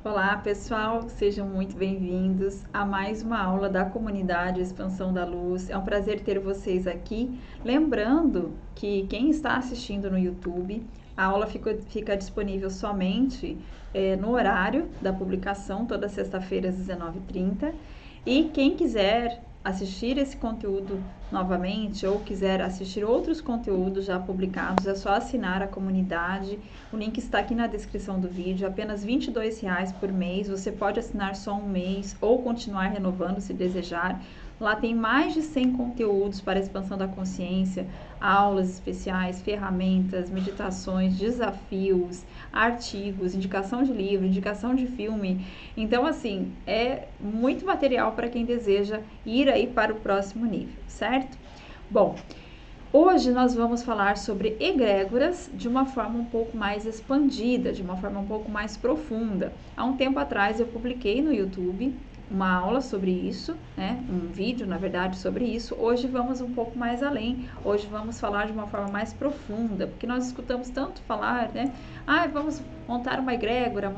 Olá pessoal, sejam muito bem-vindos a mais uma aula da comunidade Expansão da Luz. É um prazer ter vocês aqui. Lembrando que quem está assistindo no YouTube, a aula fica disponível somente no horário da publicação, toda sexta-feira às 19h30. E quem quiser assistir esse conteúdo novamente ou quiser assistir outros conteúdos já publicados, é só assinar a comunidade. O link está aqui na descrição do vídeo, apenas R$ 22,00 por mês. Você pode assinar só um mês ou continuar renovando se desejar. Lá tem mais de 100 conteúdos para a expansão da consciência, aulas especiais, ferramentas, meditações, desafios, artigos, indicação de livro, indicação de filme. Então, assim, é muito material para quem deseja ir aí para o próximo nível, certo? Bom, hoje nós vamos falar sobre egrégoras de uma forma um pouco mais expandida, de uma forma um pouco mais profunda. Há um tempo atrás eu publiquei no YouTube uma aula sobre isso, né? Um vídeo, na verdade, sobre isso. Hoje vamos um pouco mais além. Hoje vamos falar de uma forma mais profunda, porque nós escutamos tanto falar, né? Vamos montar uma egrégora,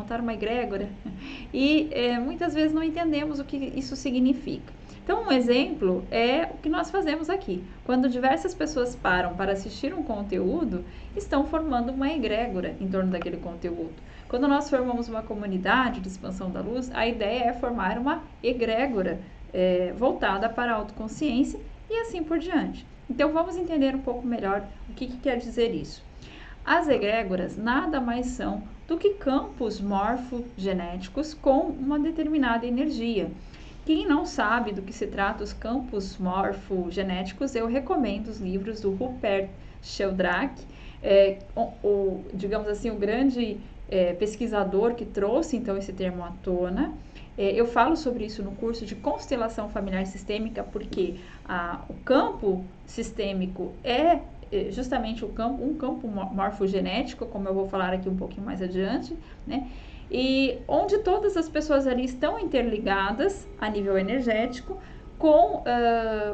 e muitas vezes não entendemos o que isso significa. Então, um exemplo é o que nós fazemos aqui. Quando diversas pessoas param para assistir um conteúdo, estão formando uma egrégora em torno daquele conteúdo. Quando nós formamos uma comunidade de expansão da luz, a ideia é formar uma egrégora voltada para a autoconsciência e assim por diante. Então, vamos entender um pouco melhor o que quer dizer isso. As egrégoras nada mais são do que campos morfogenéticos com uma determinada energia. Quem não sabe do que se trata os campos morfogenéticos, eu recomendo os livros do Rupert Sheldrake, digamos assim, o grande pesquisador que trouxe então esse termo à tona. Eu falo sobre isso no curso de constelação familiar sistêmica, porque o campo sistêmico é justamente um campo morfogenético, como eu vou falar aqui um pouquinho mais adiante, né? E onde todas as pessoas ali estão interligadas a nível energético com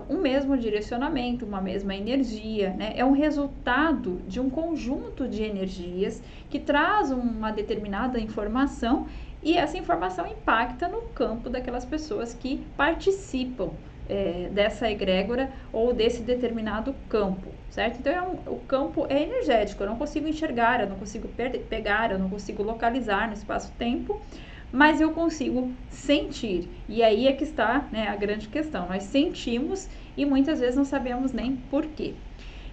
um mesmo direcionamento, uma mesma energia, né? É um resultado de um conjunto de energias que traz uma determinada informação e essa informação impacta no campo daquelas pessoas que participam dessa egrégora ou desse determinado campo, certo? Então, o campo é energético, eu não consigo enxergar, eu não consigo pegar, eu não consigo localizar no espaço-tempo, mas eu consigo sentir. E aí é que está, né, a grande questão. Nós sentimos e muitas vezes não sabemos nem por quê.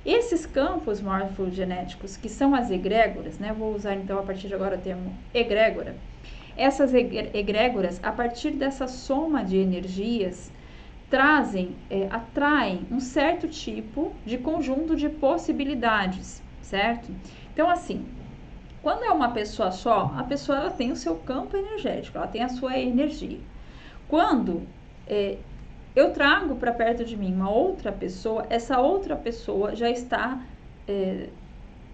Esses campos morfogenéticos, que são as egrégoras, né, vou usar então a partir de agora o termo egrégora. Essas egrégoras, a partir dessa soma de energias, atraem um certo tipo de conjunto de possibilidades, certo? Então, assim, quando é uma pessoa só, a pessoa ela tem o seu campo energético, ela tem a sua energia. Quando eu trago para perto de mim uma outra pessoa, essa outra pessoa já está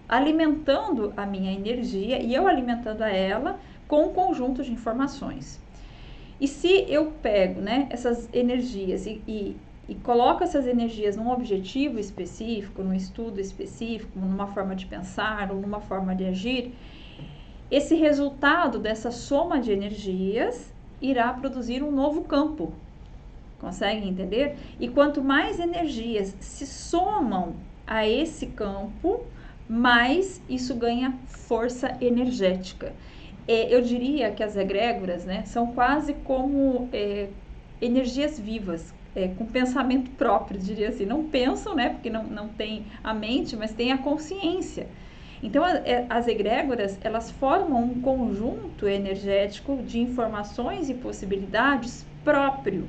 alimentando a minha energia e eu alimentando a ela com um conjunto de informações. E se eu pego, né, essas energias e coloco essas energias num objetivo específico, num estudo específico, numa forma de pensar ou numa forma de agir, esse resultado dessa soma de energias irá produzir um novo campo. Conseguem entender? E quanto mais energias se somam a esse campo, mais isso ganha força energética. Eu diria que as egrégoras, né, são quase como energias vivas, com pensamento próprio, diria assim. Não pensam, né, porque não tem a mente, mas tem a consciência. Então, as egrégoras, elas formam um conjunto energético de informações e possibilidades próprio,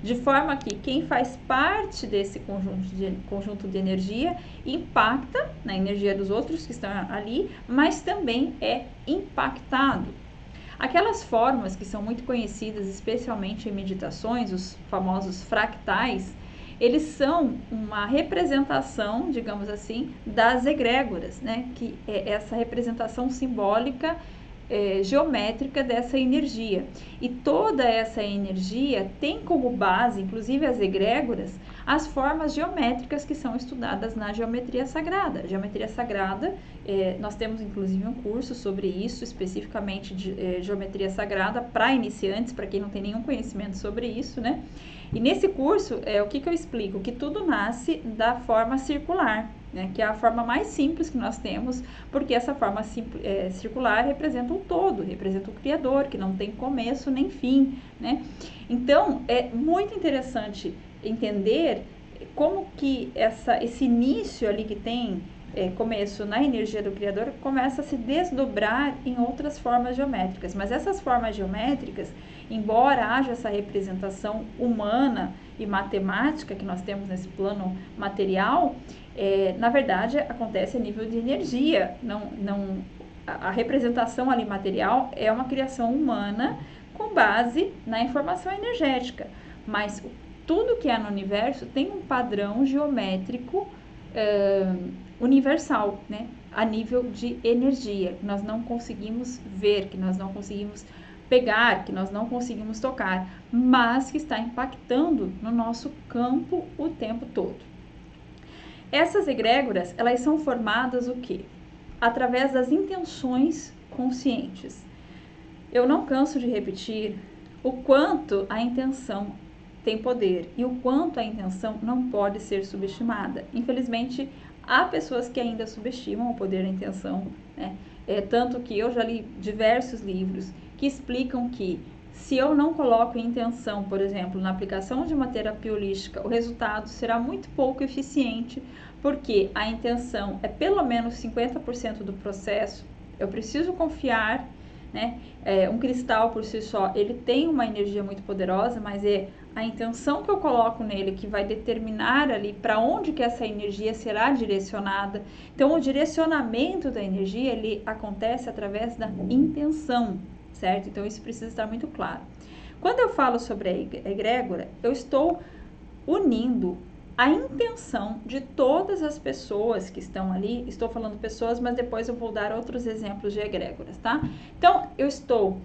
de forma que quem faz parte desse conjunto de energia impacta na energia dos outros que estão ali, mas também é impactado. Aquelas formas que são muito conhecidas, especialmente em meditações, os famosos fractais, eles são uma representação, digamos assim, das egrégoras, né? Que é essa representação simbólica geométrica dessa energia. E toda essa energia tem como base, inclusive as egrégoras, as formas geométricas que são estudadas na geometria sagrada. Geometria sagrada, nós temos inclusive um curso sobre isso, especificamente de geometria sagrada para iniciantes, para quem não tem nenhum conhecimento sobre isso, né? E nesse curso, o que eu explico? Que tudo nasce da forma circular, né? Que é a forma mais simples que nós temos, porque essa forma circular representa um todo, representa o Criador, que não tem começo nem fim, né? Então, é muito interessante entender como que esse início ali que tem começo na energia do Criador começa a se desdobrar em outras formas geométricas. Mas essas formas geométricas, embora haja essa representação humana e matemática que nós temos nesse plano material, na verdade acontece a nível de energia. A representação ali material é uma criação humana com base na informação energética. Mas tudo que é no universo tem um padrão geométrico universal, né? A nível de energia, que nós não conseguimos ver, que nós não conseguimos pegar, que nós não conseguimos tocar, mas que está impactando no nosso campo o tempo todo. Essas egrégoras, elas são formadas o quê? Através das intenções conscientes. Eu não canso de repetir o quanto a intenção tem poder e o quanto a intenção não pode ser subestimada. Infelizmente, há pessoas que ainda subestimam o poder da intenção, né? Tanto que eu já li diversos livros que explicam que se eu não coloco intenção, por exemplo, na aplicação de uma terapia holística, o resultado será muito pouco eficiente, porque a intenção é pelo menos 50% do processo. Eu preciso confiar, né? Um cristal por si só, ele tem uma energia muito poderosa, mas é a intenção que eu coloco nele que vai determinar ali para onde que essa energia será direcionada. Então, o direcionamento da energia, ele acontece através da intenção, certo? Então, isso precisa estar muito claro. Quando eu falo sobre a egrégora, eu estou unindo a intenção de todas as pessoas que estão ali. Estou falando pessoas, mas depois eu vou dar outros exemplos de egrégoras, tá? Então, eu estou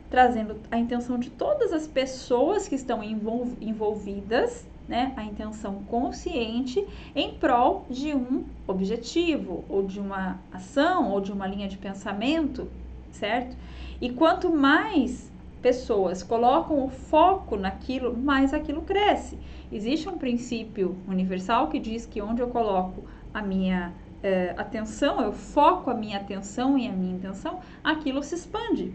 trazendo a intenção de todas as pessoas que estão envolvidas, né? A intenção consciente em prol de um objetivo, ou de uma ação, ou de uma linha de pensamento, certo? E quanto mais pessoas colocam o foco naquilo, mais aquilo cresce. Existe um princípio universal que diz que onde eu coloco a minha atenção, eu foco a minha atenção e a minha intenção, aquilo se expande.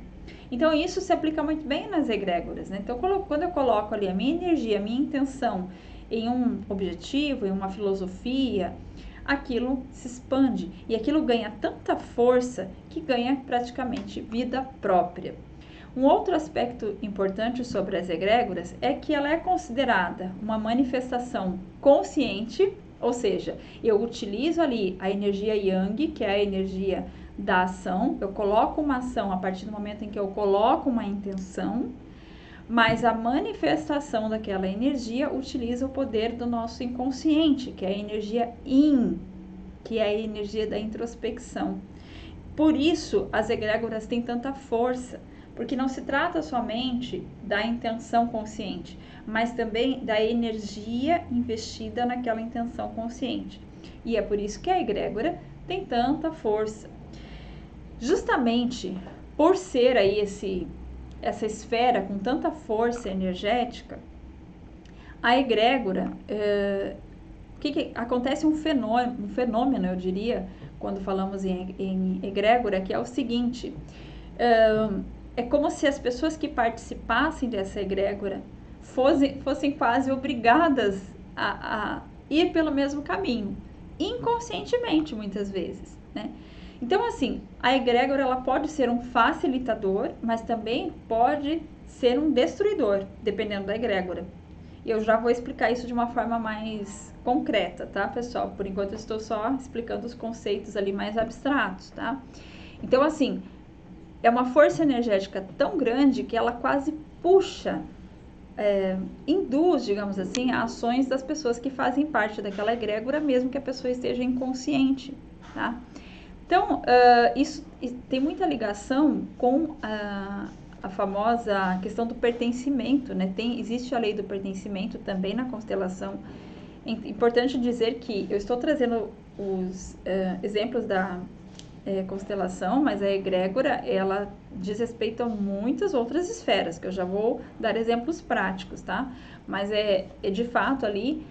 Então, isso se aplica muito bem nas egrégoras, né? Então, quando eu coloco ali a minha energia, a minha intenção em um objetivo, em uma filosofia, aquilo se expande e aquilo ganha tanta força que ganha praticamente vida própria. Um outro aspecto importante sobre as egrégoras é que ela é considerada uma manifestação consciente, ou seja, eu utilizo ali a energia Yang, que é a energia da ação, eu coloco uma ação a partir do momento em que eu coloco uma intenção, mas a manifestação daquela energia utiliza o poder do nosso inconsciente, que é a energia Yin, que é a energia da introspecção. Por isso, as egrégoras têm tanta força, porque não se trata somente da intenção consciente, mas também da energia investida naquela intenção consciente. E é por isso que a egrégora tem tanta força. Justamente por ser aí essa esfera com tanta força energética, a egrégora, acontece um fenômeno, eu diria, quando falamos em egrégora, que é o seguinte: é como se as pessoas que participassem dessa egrégora fossem quase obrigadas a ir pelo mesmo caminho, inconscientemente muitas vezes, né? Então, assim, a egrégora ela pode ser um facilitador, mas também pode ser um destruidor, dependendo da egrégora. E eu já vou explicar isso de uma forma mais concreta, tá, pessoal? Por enquanto eu estou só explicando os conceitos ali mais abstratos, tá? Então, assim, é uma força energética tão grande que ela quase puxa, induz, digamos assim, ações das pessoas que fazem parte daquela egrégora, mesmo que a pessoa esteja inconsciente, tá? Então, isso tem muita ligação com a famosa questão do pertencimento, né? Existe a lei do pertencimento também na constelação. É importante dizer que eu estou trazendo os exemplos da constelação, mas a egrégora, ela diz respeito a muitas outras esferas, que eu já vou dar exemplos práticos, tá? Mas é de fato ali,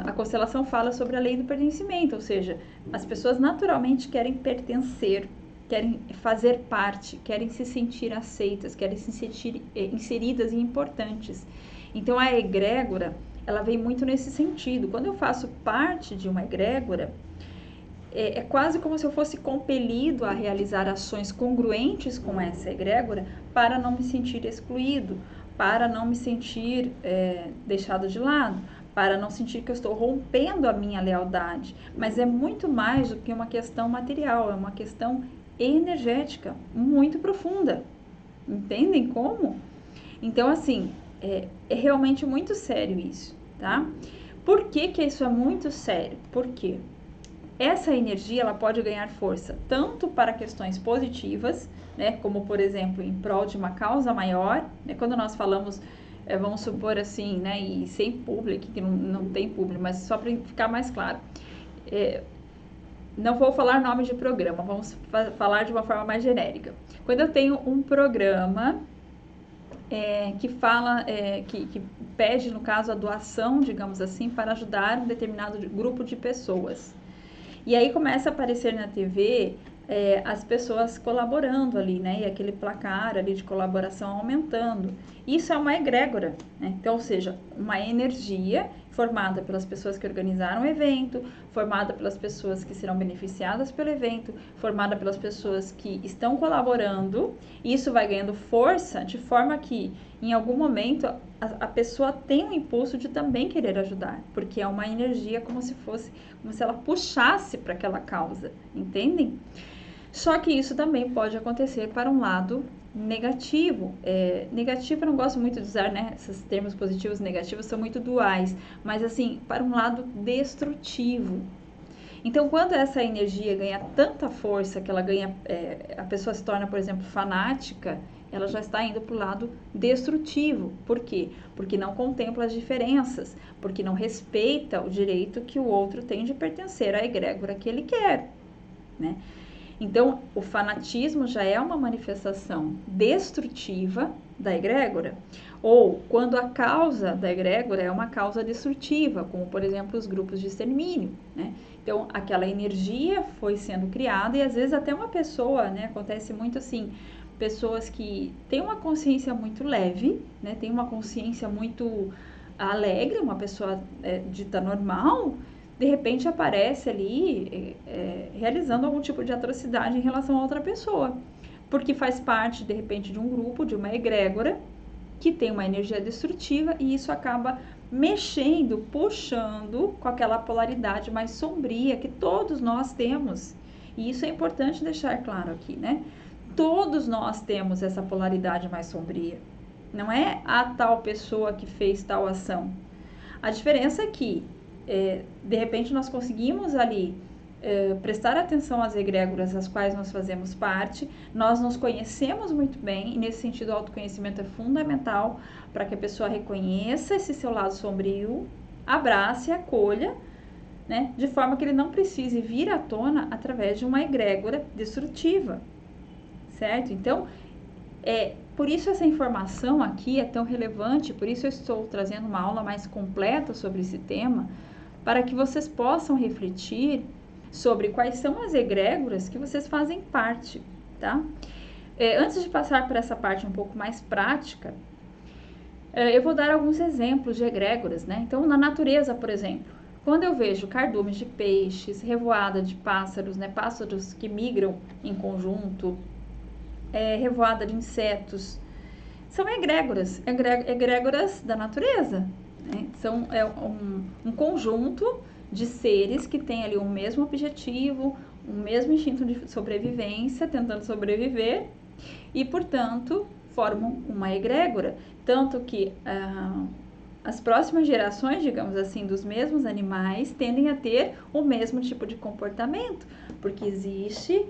a constelação fala sobre a lei do pertencimento, ou seja, as pessoas naturalmente querem pertencer, querem fazer parte, querem se sentir aceitas, querem se sentir inseridas e importantes. Então a egrégora, ela vem muito nesse sentido. Quando eu faço parte de uma egrégora, é quase como se eu fosse compelido a realizar ações congruentes com essa egrégora para não me sentir excluído, para não me sentir deixado de lado, para não sentir que eu estou rompendo a minha lealdade. Mas é muito mais do que uma questão material, é uma questão energética muito profunda. Entendem como? Então, assim, é realmente muito sério isso, tá? Por que que isso é muito sério? Por quê? Essa energia, ela pode ganhar força tanto para questões positivas, né, como por exemplo em prol de uma causa maior, né, quando nós falamos, vamos supor assim, né, e sem público, que não tem público, mas só para ficar mais claro, não vou falar nome de programa, vamos falar de uma forma mais genérica. Quando eu tenho um programa que fala, que pede, no caso, a doação, digamos assim, para ajudar um determinado grupo de pessoas. E aí começa a aparecer na TV as pessoas colaborando ali, né? E aquele placar ali de colaboração aumentando. Isso é uma egrégora, né? Então, ou seja, uma energia formada pelas pessoas que organizaram o evento, formada pelas pessoas que serão beneficiadas pelo evento, formada pelas pessoas que estão colaborando. Isso vai ganhando força de forma que, em algum momento, a pessoa tem um impulso de também querer ajudar, porque é uma energia como se ela puxasse para aquela causa, entendem? Só que isso também pode acontecer para um lado negativo. Negativo eu não gosto muito de usar, né? Esses termos positivos e negativos são muito duais, mas assim, para um lado destrutivo. Então, quando essa energia ganha tanta força que ela ganha, a pessoa se torna, por exemplo, fanática, ela já está indo para o lado destrutivo. Por quê? Porque não contempla as diferenças, porque não respeita o direito que o outro tem de pertencer à egrégora que ele quer, né? Então, o fanatismo já é uma manifestação destrutiva da egrégora, ou quando a causa da egrégora é uma causa destrutiva, como, por exemplo, os grupos de extermínio, né? Então, aquela energia foi sendo criada e, às vezes, até uma pessoa, né? Acontece muito assim, pessoas que têm uma consciência muito leve, né? Tem uma consciência muito alegre, uma pessoa dita normal, de repente aparece ali realizando algum tipo de atrocidade em relação a outra pessoa, porque faz parte, de repente, de um grupo, de uma egrégora, que tem uma energia destrutiva e isso acaba mexendo, puxando com aquela polaridade mais sombria que todos nós temos. E isso é importante deixar claro aqui, né? Todos nós temos essa polaridade mais sombria. Não é a tal pessoa que fez tal ação. A diferença é que de repente nós conseguimos ali prestar atenção às egrégoras às quais nós fazemos parte, nós nos conhecemos muito bem e nesse sentido o autoconhecimento é fundamental para que a pessoa reconheça esse seu lado sombrio, abrace e acolha, né, de forma que ele não precise vir à tona através de uma egrégora destrutiva, certo? Então, por isso essa informação aqui é tão relevante, por isso eu estou trazendo uma aula mais completa sobre esse tema, para que vocês possam refletir sobre quais são as egrégoras que vocês fazem parte, tá? Antes de passar por essa parte um pouco mais prática, eu vou dar alguns exemplos de egrégoras, né? Então, na natureza, por exemplo, quando eu vejo cardumes de peixes, revoada de pássaros, né? Pássaros que migram em conjunto, revoada de insetos, são egrégoras da natureza, né? São um conjunto de seres que têm ali o mesmo objetivo, o mesmo instinto de sobrevivência, tentando sobreviver e, portanto, formam uma egrégora. Tanto que as próximas gerações, digamos assim, dos mesmos animais tendem a ter o mesmo tipo de comportamento, porque existe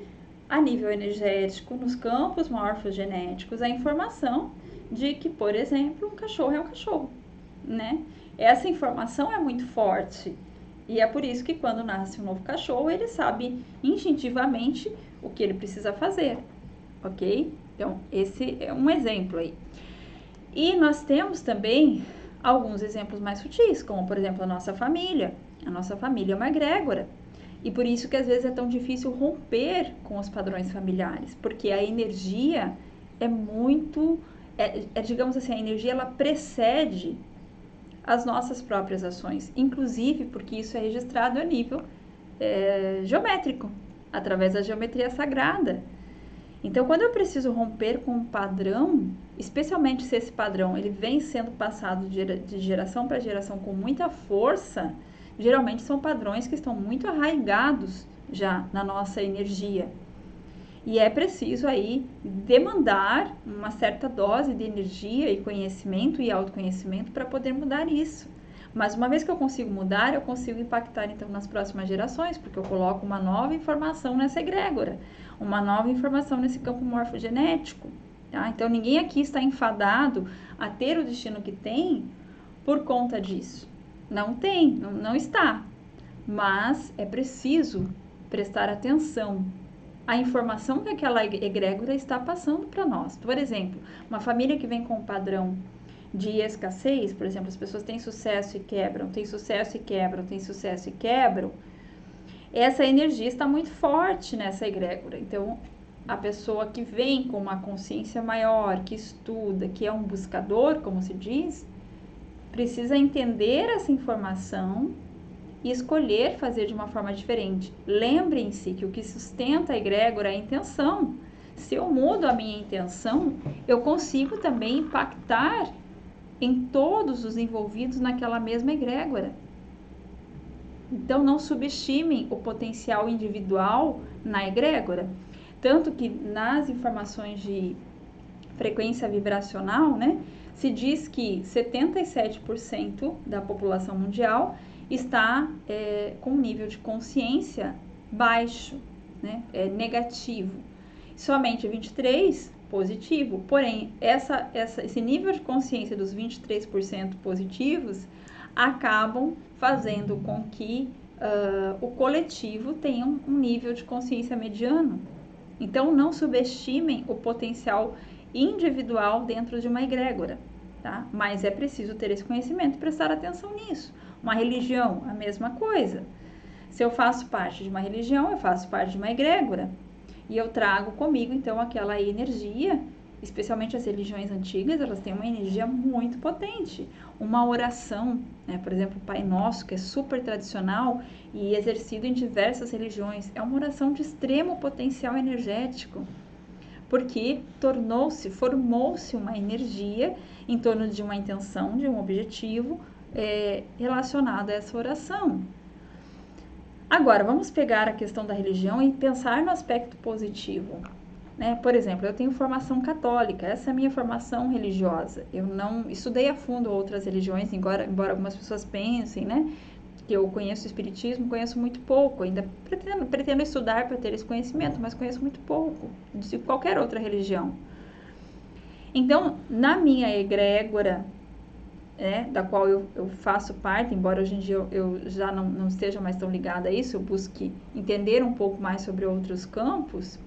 a nível energético, nos campos morfogenéticos, a informação de que, por exemplo, um cachorro é um cachorro, né? Essa informação é muito forte e é por isso que quando nasce um novo cachorro, ele sabe instintivamente o que ele precisa fazer, ok? Então, esse é um exemplo aí. E nós temos também alguns exemplos mais sutis, como, por exemplo, a nossa família. A nossa família é uma egrégora. E por isso que às vezes é tão difícil romper com os padrões familiares, porque a energia é muito, digamos assim, a energia ela precede as nossas próprias ações, inclusive porque isso é registrado a nível geométrico, através da geometria sagrada. Então, quando eu preciso romper com um padrão, especialmente se esse padrão ele vem sendo passado de geração para geração com muita força, geralmente são padrões que estão muito arraigados já na nossa energia. E é preciso aí demandar uma certa dose de energia e conhecimento e autoconhecimento para poder mudar isso. Mas uma vez que eu consigo mudar, eu consigo impactar então nas próximas gerações, porque eu coloco uma nova informação nessa egrégora, uma nova informação nesse campo morfogenético. Tá? Então ninguém aqui está enfadado a ter o destino que tem por conta disso. Não tem, não está. Mas é preciso prestar atenção à informação que aquela egrégora está passando para nós. Por exemplo, uma família que vem com um padrão de escassez, por exemplo, as pessoas têm sucesso e quebram, têm sucesso e quebram, têm sucesso e quebram, essa energia está muito forte nessa egrégora. Então, a pessoa que vem com uma consciência maior, que estuda, que é um buscador, como se diz, precisa entender essa informação e escolher fazer de uma forma diferente. Lembrem-se que o que sustenta a egrégora é a intenção. Se eu mudo a minha intenção, eu consigo também impactar em todos os envolvidos naquela mesma egrégora. Então, não subestimem o potencial individual na egrégora. Tanto que nas informações de frequência vibracional, né, se diz que 77% da população mundial está com um nível de consciência baixo, né, negativo. Somente 23% positivo. Porém, esse nível de consciência dos 23% positivos acabam fazendo com que o coletivo tenha um nível de consciência mediano. Então, não subestimem o potencial individual dentro de uma egrégora, tá? Mas é preciso ter esse conhecimento e prestar atenção nisso. Uma religião, a mesma coisa. Se eu faço parte de uma religião, eu faço parte de uma egrégora. E eu trago comigo, então, aquela energia, especialmente as religiões antigas, elas têm uma energia muito potente. Uma oração, né? Por exemplo, o Pai Nosso, que é super tradicional e exercido em diversas religiões, é uma oração de extremo potencial energético, porque formou-se uma energia em torno de uma intenção, de um objetivo relacionado a essa oração. Agora, vamos pegar a questão da religião e pensar no aspecto positivo. Né? Por exemplo, eu tenho formação católica, essa é a minha formação religiosa. Eu não estudei a fundo outras religiões, embora algumas pessoas pensem, né, que eu conheço o espiritismo, conheço muito pouco, ainda pretendo estudar para ter esse conhecimento, mas conheço muito pouco de qualquer outra religião. Então, na minha egrégora, da qual eu faço parte, embora hoje em dia eu já não esteja mais tão ligada a isso, eu busque entender um pouco mais sobre outros campos,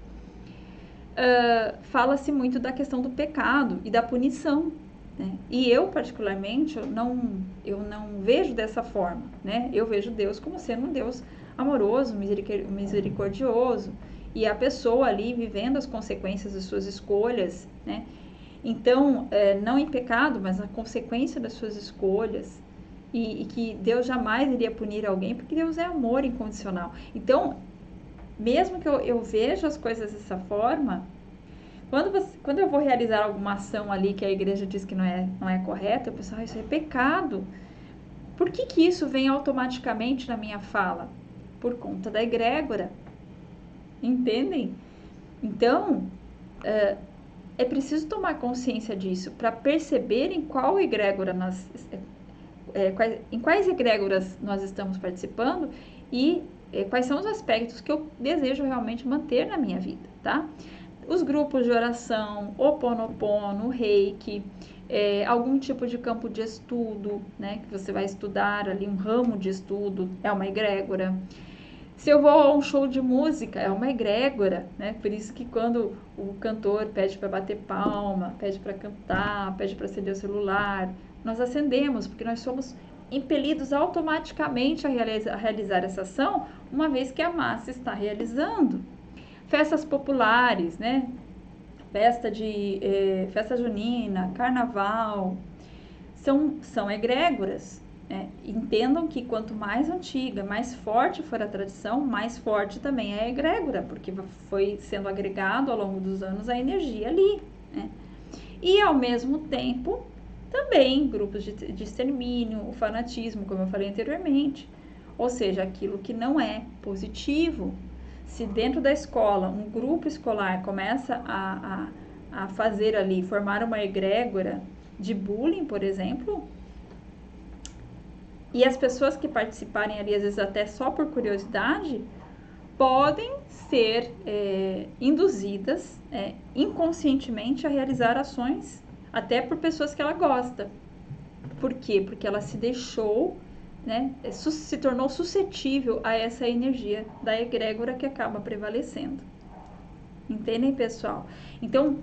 fala-se muito da questão do pecado e da punição, né? E eu, particularmente, eu não vejo dessa forma, né? Eu vejo Deus como sendo um Deus amoroso, misericordioso, e a pessoa ali vivendo as consequências das suas escolhas, né? Então, não em pecado, mas na consequência das suas escolhas, e que Deus jamais iria punir alguém, porque Deus é amor incondicional. Então, mesmo que eu veja as coisas dessa forma, quando eu vou realizar alguma ação ali que a igreja diz que não é correta, eu penso, isso é pecado. Por que isso vem automaticamente na minha fala? Por conta da egrégora. Entendem? Então, é preciso tomar consciência disso para perceber em qual egrégora em quais egrégoras nós estamos participando e quais são os aspectos que eu desejo realmente manter na minha vida, tá? Os grupos de oração, Ho'oponopono, Reiki, algum tipo de campo de estudo, né, que você vai estudar ali, um ramo de estudo, é uma egrégora. Se eu vou a um show de música, é uma egrégora, né? Por isso que quando o cantor pede para bater palma, pede para cantar, pede para acender o celular, nós acendemos, porque nós somos impelidos automaticamente a realizar essa ação, uma vez que a massa está realizando. Festas populares, né? Festa junina, carnaval, são egrégoras. Entendam que quanto mais antiga, mais forte for a tradição, mais forte também é a egrégora, porque foi sendo agregado ao longo dos anos a energia ali, né? E ao mesmo tempo, também grupos de extermínio, o fanatismo, como eu falei anteriormente, ou seja, aquilo que não é positivo. Se dentro da escola, um grupo escolar começa a fazer ali, formar uma egrégora de bullying, por exemplo, e as pessoas que participarem ali, às vezes até só por curiosidade, podem ser induzidas inconscientemente a realizar ações, até por pessoas que ela gosta. Por quê? Porque ela se deixou, né, se tornou suscetível a essa energia da egrégora que acaba prevalecendo. Entendem, pessoal? Então,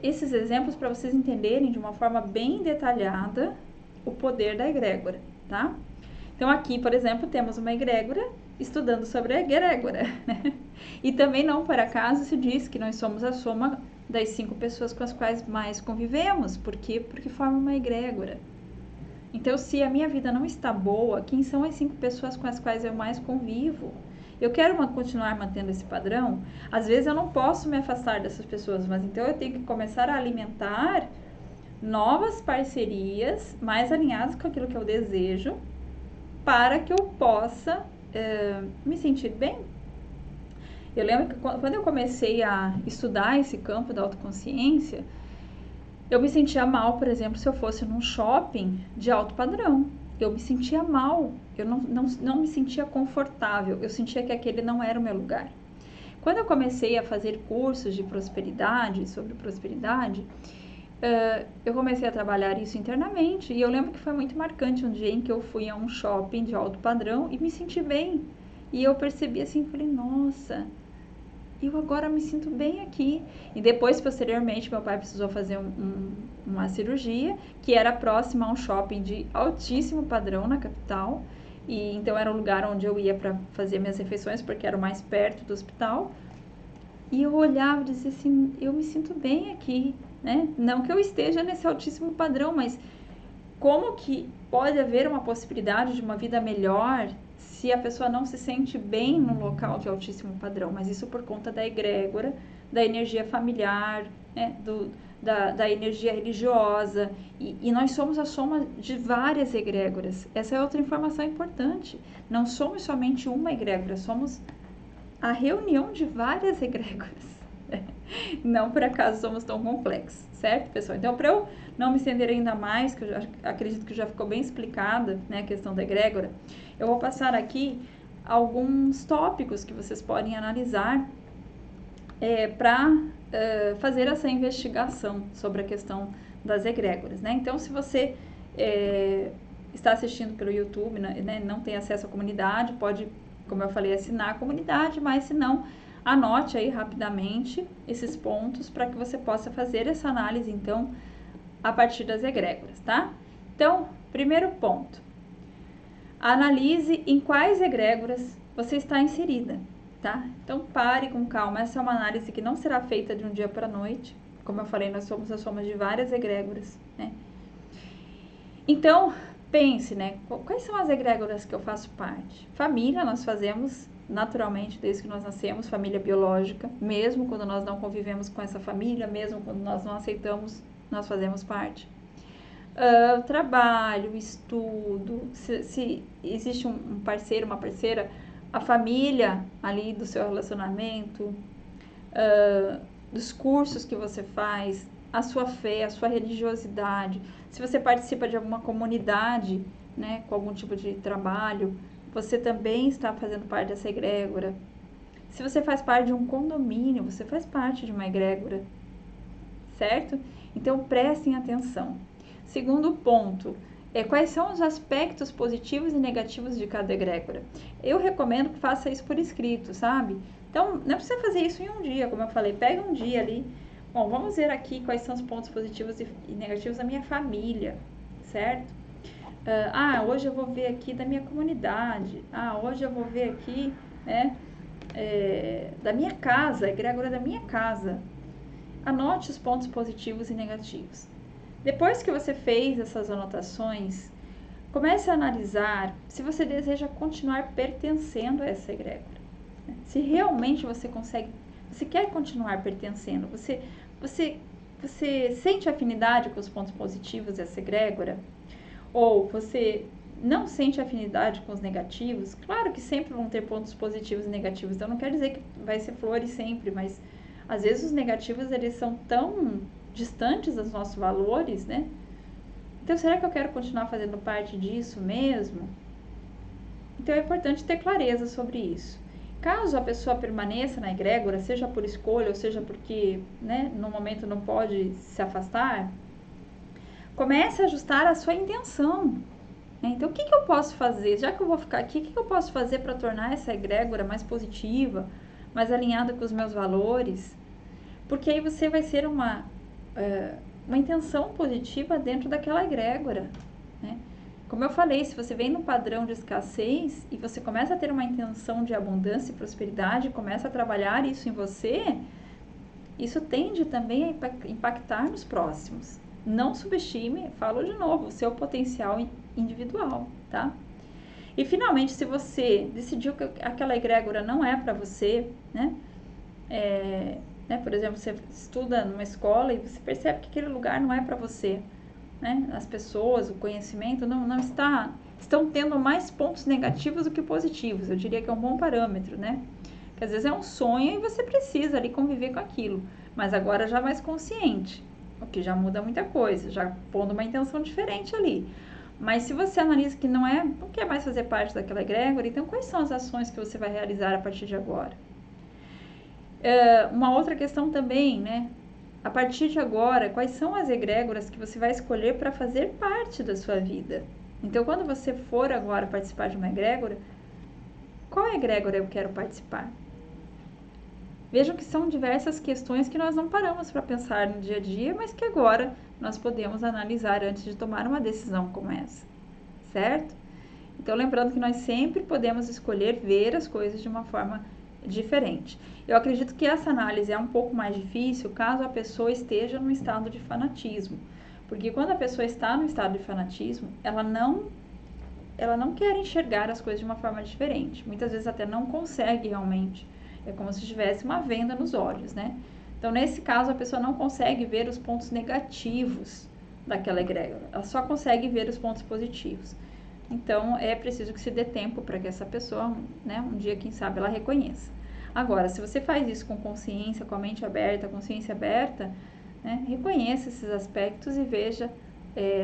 esses exemplos para vocês entenderem de uma forma bem detalhada o poder da egrégora, tá? Então, aqui, por exemplo, temos uma egrégora estudando sobre a egrégora, né? E também não por acaso se diz que nós somos a soma das 5 pessoas com as quais mais convivemos. Por quê? Porque forma uma egrégora. Então, se a minha vida não está boa, quem são as 5 pessoas com as quais eu mais convivo? Eu quero continuar mantendo esse padrão? Às vezes eu não posso me afastar dessas pessoas, mas então eu tenho que começar a alimentar novas parcerias mais alinhadas com aquilo que eu desejo, para que eu possa me sentir bem. Eu lembro que quando eu comecei a estudar esse campo da autoconsciência, eu me sentia mal, por exemplo, se eu fosse num shopping de alto padrão. Eu me sentia mal, eu não me sentia confortável, eu sentia que aquele não era o meu lugar. Quando eu comecei a fazer cursos de prosperidade, sobre prosperidade, eu comecei a trabalhar isso internamente, e eu lembro que foi muito marcante um dia em que eu fui a um shopping de alto padrão e me senti bem. E eu percebi assim, falei, nossa, eu agora me sinto bem aqui. E depois, posteriormente, meu pai precisou fazer uma cirurgia, que era próxima a um shopping de altíssimo padrão na capital. E então era um lugar onde eu ia para fazer minhas refeições, porque era o mais perto do hospital. E eu olhava e dizia assim, eu me sinto bem aqui, né? Não que eu esteja nesse altíssimo padrão, mas como que pode haver uma possibilidade de uma vida melhor se a pessoa não se sente bem num local de altíssimo padrão? Mas isso por conta da egrégora, da energia familiar, né? Da energia religiosa. E nós somos a soma de várias egrégoras. Essa é outra informação importante. Não somos somente uma egrégora, somos a reunião de várias egrégoras. Não por acaso somos tão complexos, certo, pessoal? Então, para eu não me estender ainda mais, que eu acredito que já ficou bem explicada, né, a questão da egrégora, eu vou passar aqui alguns tópicos que vocês podem analisar para fazer essa investigação sobre a questão das egrégoras, né? Então, se você está assistindo pelo YouTube, né, não tem acesso à comunidade, pode, como eu falei, assinar a comunidade, mas se não, anote aí rapidamente esses pontos para que você possa fazer essa análise, então, a partir das egrégoras, tá? Então, primeiro ponto, analise em quais egrégoras você está inserida, tá? Então, pare com calma, essa é uma análise que não será feita de um dia para a noite, como eu falei, nós somos a soma de várias egrégoras, né? Então, pense, né, quais são as egrégoras que eu faço parte? Família, nós fazemos naturalmente desde que nós nascemos, família biológica, mesmo quando nós não convivemos com essa família, mesmo quando nós não aceitamos, nós fazemos parte. Trabalho, estudo, se existe um parceiro, uma parceira, a família ali do seu relacionamento, dos cursos que você faz, a sua fé, a sua religiosidade, se você participa de alguma comunidade, né, com algum tipo de trabalho, você também está fazendo parte dessa egrégora. Se você faz parte de um condomínio, você faz parte de uma egrégora, certo? Então prestem atenção. Segundo ponto, quais são os aspectos positivos e negativos de cada egrégora? Eu recomendo que faça isso por escrito, sabe? Então, não precisa fazer isso em um dia, como eu falei, pega um dia ali. Bom, vamos ver aqui quais são os pontos positivos e negativos da minha família, certo? Hoje eu vou ver aqui da minha comunidade. Hoje eu vou ver aqui, né, da minha casa, a egrégora da minha casa. Anote os pontos positivos e negativos. Depois que você fez essas anotações, comece a analisar se você deseja continuar pertencendo a essa egrégora. Se realmente você quer continuar pertencendo, você sente afinidade com os pontos positivos dessa egrégora? Ou você não sente afinidade com os negativos? Claro que sempre vão ter pontos positivos e negativos, então não quer dizer que vai ser flores sempre, mas às vezes os negativos eles são tão distantes dos nossos valores, né? Então será que eu quero continuar fazendo parte disso mesmo? Então é importante ter clareza sobre isso. Caso a pessoa permaneça na egrégora, seja por escolha ou seja porque, né, no momento não pode se afastar, comece a ajustar a sua intenção. Então, o que eu posso fazer? Já que eu vou ficar aqui, o que eu posso fazer para tornar essa egrégora mais positiva, mais alinhada com os meus valores? Porque aí você vai ser uma intenção positiva dentro daquela egrégora, né? Como eu falei, se você vem no padrão de escassez e você começa a ter uma intenção de abundância e prosperidade, começa a trabalhar isso em você, isso tende também a impactar nos próximos. Não subestime, falo de novo, o seu potencial individual, tá? E finalmente, se você decidiu que aquela egrégora não é para você, né? Por exemplo, você estuda numa escola e você percebe que aquele lugar não é para você, né? As pessoas, o conhecimento não estão tendo mais pontos negativos do que positivos. Eu diria que é um bom parâmetro, né? Que às vezes é um sonho e você precisa ali conviver com aquilo, mas agora já mais consciente, o que já muda muita coisa, já pondo uma intenção diferente ali. Mas se você analisa que não quer mais fazer parte daquela egrégora, então quais são as ações que você vai realizar a partir de agora? Uma outra questão também, né? A partir de agora, quais são as egrégoras que você vai escolher para fazer parte da sua vida? Então, quando você for agora participar de uma egrégora, qual egrégora eu quero participar? Vejam que são diversas questões que nós não paramos para pensar no dia a dia, mas que agora nós podemos analisar antes de tomar uma decisão como essa, certo? Então, lembrando que nós sempre podemos escolher ver as coisas de uma forma diferente. Eu acredito que essa análise é um pouco mais difícil caso a pessoa esteja num estado de fanatismo, porque quando a pessoa está no estado de fanatismo, ela não quer enxergar as coisas de uma forma diferente, muitas vezes até não consegue realmente. É como se tivesse uma venda nos olhos, né? Então, nesse caso, a pessoa não consegue ver os pontos negativos daquela egrégora. Ela só consegue ver os pontos positivos. Então, é preciso que se dê tempo para que essa pessoa, né, um dia, quem sabe, ela reconheça. Agora, se você faz isso com consciência, com a mente aberta, a consciência aberta, né, reconheça esses aspectos e veja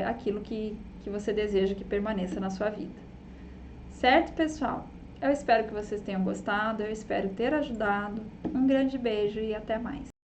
aquilo que você deseja que permaneça na sua vida. Certo, pessoal? Eu espero que vocês tenham gostado, eu espero ter ajudado. Um grande beijo e até mais.